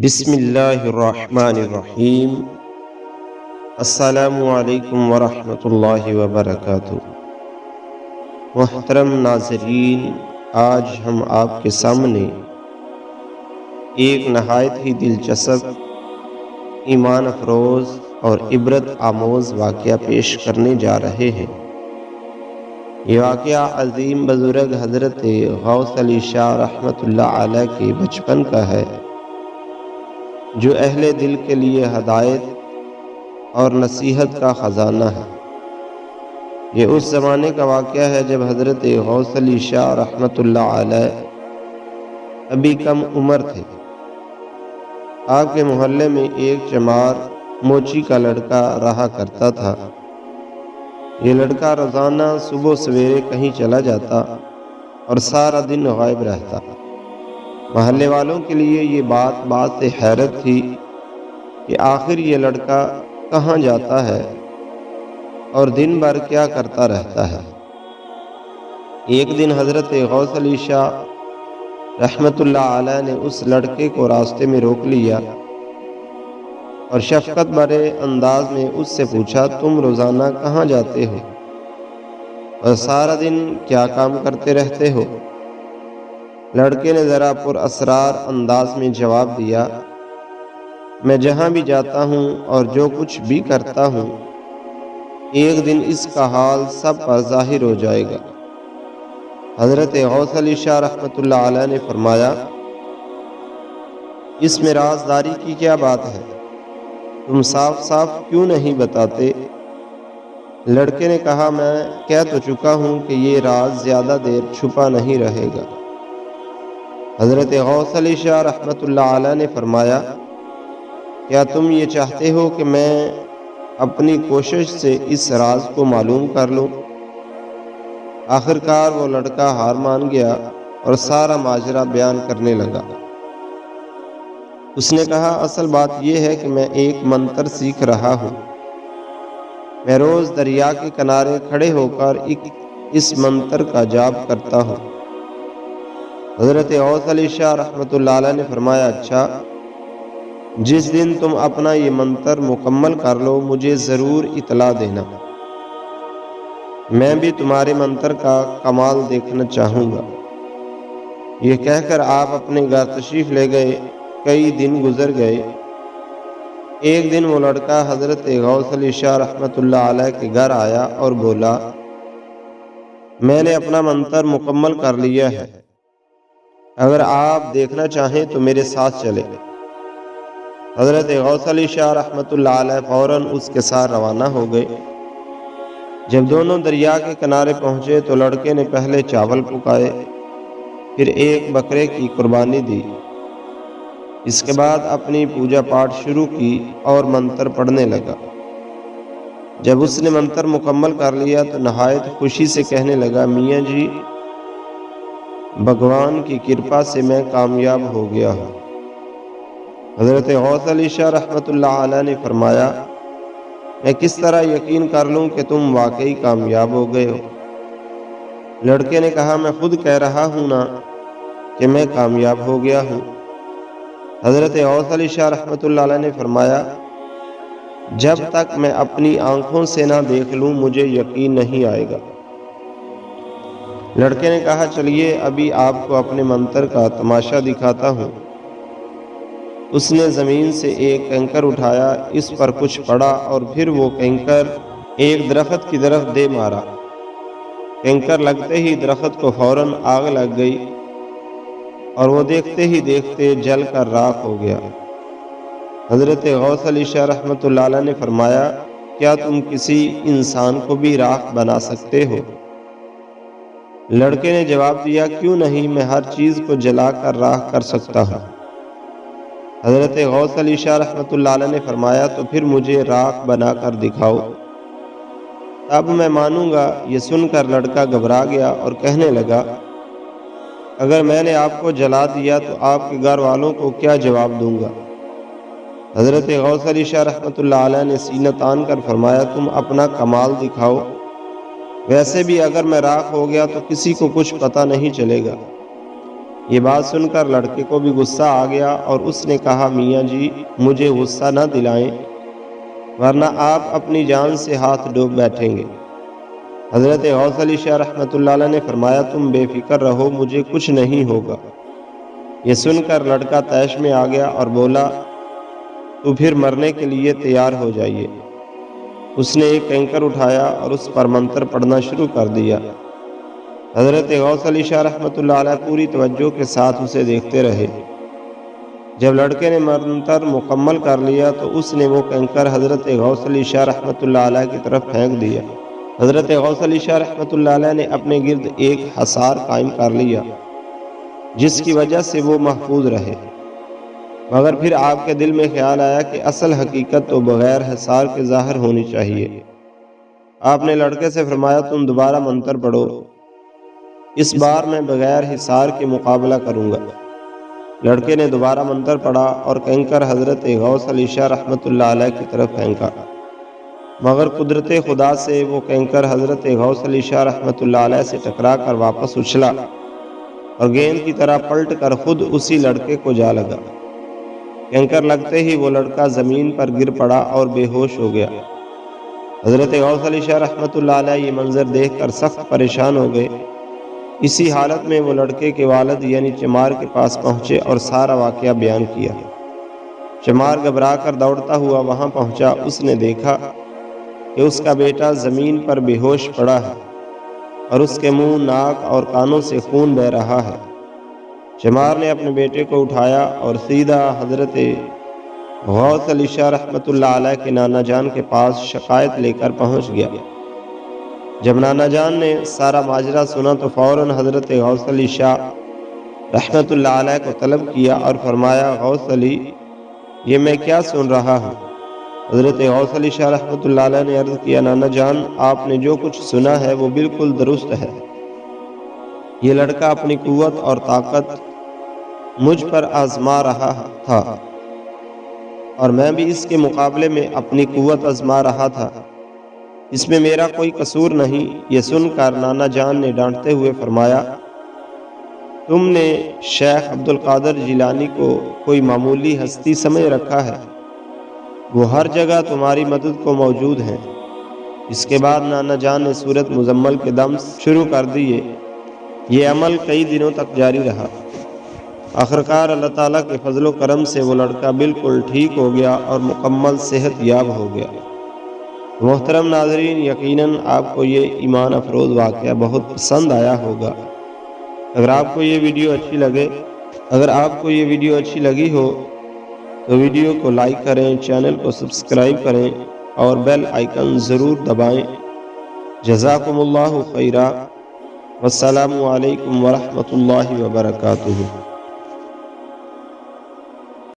بسم اللہ الرحمن الرحیم۔ السلام علیکم ورحمۃ اللہ وبرکاتہ۔ محترم ناظرین، آج ہم آپ کے سامنے ایک نہایت ہی دلچسپ، ایمان افروز اور عبرت آموز واقعہ پیش کرنے جا رہے ہیں۔ یہ واقعہ عظیم بزرگ حضرت غوث علی شاہ رحمۃ اللہ علیہ کے بچپن کا ہے، جو اہل دل کے لیے ہدایت اور نصیحت کا خزانہ ہے۔ یہ اس زمانے کا واقعہ ہے جب حضرت غوث علی شاہ رحمۃ اللہ علیہ ابھی کم عمر تھے۔ آپ کے محلے میں ایک چمار موچی کا لڑکا رہا کرتا تھا۔ یہ لڑکا روزانہ صبح سویرے کہیں چلا جاتا اور سارا دن غائب رہتا۔ محلے والوں کے لیے یہ بات سے حیرت تھی کہ آخر یہ لڑکا کہاں جاتا ہے اور دن بھر کیا کرتا رہتا ہے۔ ایک دن حضرت غوث علی شاہ رحمۃ اللہ علیہ نے اس لڑکے کو راستے میں روک لیا اور شفقت بھرے انداز میں اس سے پوچھا، تم روزانہ کہاں جاتے ہو اور سارا دن کیا کام کرتے رہتے ہو؟ لڑکے نے ذرا پر اسرار انداز میں جواب دیا، میں جہاں بھی جاتا ہوں اور جو کچھ بھی کرتا ہوں، ایک دن اس کا حال سب پر ظاہر ہو جائے گا۔ حضرت غوث علی شاہ رحمۃ اللہ علیہ نے فرمایا، اس میں رازداری کی کیا بات ہے؟ تم صاف صاف کیوں نہیں بتاتے؟ لڑکے نے کہا، میں کہہ تو چکا ہوں کہ یہ راز زیادہ دیر چھپا نہیں رہے گا۔ حضرت غوث علی شاہ رحمۃ اللہ علیہ نے فرمایا، کیا تم یہ چاہتے ہو کہ میں اپنی کوشش سے اس راز کو معلوم کر لوں؟ آخرکار وہ لڑکا ہار مان گیا اور سارا ماجرا بیان کرنے لگا۔ اس نے کہا، اصل بات یہ ہے کہ میں ایک منتر سیکھ رہا ہوں۔ میں روز دریا کے کنارے کھڑے ہو کر اس منتر کا جاپ کرتا ہوں۔ حضرت غوث علی شاہ رحمۃ اللہ علیہ نے فرمایا، اچھا، جس دن تم اپنا یہ منتر مکمل کر لو مجھے ضرور اطلاع دینا، میں بھی تمہارے منتر کا کمال دیکھنا چاہوں گا۔ یہ کہہ کر آپ اپنے گھر تشریف لے گئے۔ کئی دن گزر گئے۔ ایک دن وہ لڑکا حضرت غوث علی شاہ رحمۃ اللہ علیہ کے گھر آیا اور بولا، میں نے اپنا منتر مکمل کر لیا ہے، اگر آپ دیکھنا چاہیں تو میرے ساتھ چلے۔ حضرت غوث علی شاہ رحمۃ اللہ علیہ فوراً اس کے ساتھ روانہ ہو گئے۔ جب دونوں دریا کے کنارے پہنچے تو لڑکے نے پہلے چاول پکائے، پھر ایک بکرے کی قربانی دی۔ اس کے بعد اپنی پوجا پاٹ شروع کی اور منتر پڑھنے لگا۔ جب اس نے منتر مکمل کر لیا تو نہایت خوشی سے کہنے لگا، میاں جی، بھگوان کی کرپا سے میں کامیاب ہو گیا ہوں۔ حضرت غوث علی شاہ رحمۃ اللہ علیہ نے فرمایا، میں کس طرح یقین کر لوں کہ تم واقعی کامیاب ہو گئے ہو؟ لڑکے نے کہا، میں خود کہہ رہا ہوں نا کہ میں کامیاب ہو گیا ہوں۔ حضرت غوث علی شاہ رحمۃ اللہ علیہ نے فرمایا، جب تک میں اپنی آنکھوں سے نہ دیکھ لوں مجھے یقین نہیں آئے گا۔ لڑکے نے کہا، چلیے ابھی آپ کو اپنے منتر کا تماشا دکھاتا ہوں۔ اس نے زمین سے ایک کنکر اٹھایا، اس پر کچھ پڑا اور پھر وہ کنکر ایک درخت کی طرف دے مارا۔ کنکر لگتے ہی درخت کو فوراً آگ لگ گئی اور وہ دیکھتے ہی دیکھتے جل کر راکھ ہو گیا۔ حضرت غوث علی شاہ رحمۃ اللہ علیہ نے فرمایا، کیا تم کسی انسان کو بھی راکھ بنا سکتے ہو؟ لڑکے نے جواب دیا، کیوں نہیں، میں ہر چیز کو جلا کر راکھ کر سکتا ہوں۔ حضرت غوث علی شاہ رحمۃ اللہ علیہ نے فرمایا، تو پھر مجھے راکھ بنا کر دکھاؤ، تب میں مانوں گا۔ یہ سن کر لڑکا گھبرا گیا اور کہنے لگا، اگر میں نے آپ کو جلا دیا تو آپ کے گھر والوں کو کیا جواب دوں گا؟ حضرت غوث علی شاہ رحمۃ اللہ علیہ نے سینہ تان کر فرمایا، تم اپنا کمال دکھاؤ، ویسے بھی اگر میں راکھ ہو گیا تو کسی کو کچھ پتہ نہیں چلے گا۔ یہ بات سن کر لڑکے کو بھی غصہ آ گیا اور اس نے کہا میاں جی مجھے غصہ نہ دلائیں ورنہ آپ اپنی جان سے ہاتھ ڈوب بیٹھیں گے۔ حضرت غوث علی شاہ رحمۃ اللہ علیہ نے فرمایا تم بے فکر رہو مجھے کچھ نہیں ہوگا۔ یہ سن کر لڑکا طیش میں آ گیا اور بولا تو پھر مرنے کے لیے تیار ہو جائیے۔ اس نے ایک کینکر اٹھایا اور اس پر منتر پڑھنا شروع کر دیا۔ حضرت غوث علی شاہ رحمۃ اللہ علیہ پوری توجہ کے ساتھ اسے دیکھتے رہے۔ جب لڑکے نے منتر مکمل کر لیا تو اس نے وہ کینکر حضرت غوث علی شاہ رحمۃ اللہ علیہ کی طرف پھینک دیا۔ حضرت غوث علی شاہ رحمۃ اللہ علیہ نے اپنے گرد ایک حصار قائم کر لیا جس کی وجہ سے وہ محفوظ رہے، مگر پھر آپ کے دل میں خیال آیا کہ اصل حقیقت تو بغیر حصار کے ظاہر ہونی چاہیے۔ آپ نے لڑکے سے فرمایا تم دوبارہ منتر پڑھو، اس بار میں بغیر حصار کے مقابلہ کروں گا۔ لڑکے نے دوبارہ منتر پڑھا اور کینکر حضرت غوث علی شاہ رحمۃ اللہ علیہ کی طرف پھینکا، مگر قدرت خدا سے وہ کینکر حضرت غوث علی شاہ رحمۃ اللہ علیہ سے ٹکرا کر واپس اچھلا اور گیند کی طرح پلٹ کر خود اسی لڑکے کو جا لگا۔ کینکر لگتے ہی وہ لڑکا زمین پر گر پڑا اور بے ہوش ہو گیا۔ حضرت غوث علی شاہ رحمۃ اللہ علیہ یہ منظر دیکھ کر سخت پریشان ہو گئے۔ اسی حالت میں وہ لڑکے کے والد یعنی چمار کے پاس پہنچے اور سارا واقعہ بیان کیا۔ چمار گھبرا کر دوڑتا ہوا وہاں پہنچا۔ اس نے دیکھا کہ اس کا بیٹا زمین پر بے ہوش پڑا ہے اور اس کے منہ، ناک اور کانوں سے خون بہہ رہا ہے۔ چمار نے اپنے بیٹے کو اٹھایا اور سیدھا حضرت غوث علی شاہ رحمۃ اللہ علیہ کے نانا جان کے پاس شکایت لے کر پہنچ گیا۔ جب نانا جان نے سارا ماجرا سنا تو فوراً حضرت غوث علی شاہ رحمۃ اللہ علیہ کو طلب کیا اور فرمایا غوث علی یہ میں کیا سن رہا ہوں؟ حضرت غوث علی شاہ رحمۃ اللہ علیہ نے عرض کیا نانا جان آپ نے جو کچھ سنا ہے وہ بالکل درست ہے۔ یہ لڑکا اپنی قوت اور طاقت مجھ پر آزما رہا تھا اور میں بھی اس کے مقابلے میں اپنی قوت آزما رہا تھا، اس میں میرا کوئی قصور نہیں۔ یہ سن کر نانا جان نے ڈانٹتے ہوئے فرمایا تم نے شیخ عبد القادر جیلانی کو کوئی معمولی ہستی سمجھ رکھا ہے، وہ ہر جگہ تمہاری مدد کو موجود ہیں۔ اس کے بعد نانا جان نے سورت مزمل کے دم شروع کر دیے۔ یہ عمل کئی دنوں تک جاری رہا۔ آخرکار اللہ تعالیٰ کے فضل و کرم سے وہ لڑکا بالکل ٹھیک ہو گیا اور مکمل صحت یاب ہو گیا۔ محترم ناظرین، یقیناً آپ کو یہ ایمان افروز واقعہ بہت پسند آیا ہوگا۔ اگر آپ کو یہ ویڈیو اچھی لگی ہو تو ویڈیو کو لائک کریں، چینل کو سبسکرائب کریں اور بیل آئیکن ضرور دبائیں۔ جزاکم اللہ خیرا، والسلام علیکم ورحمۃ اللہ وبرکاتہ۔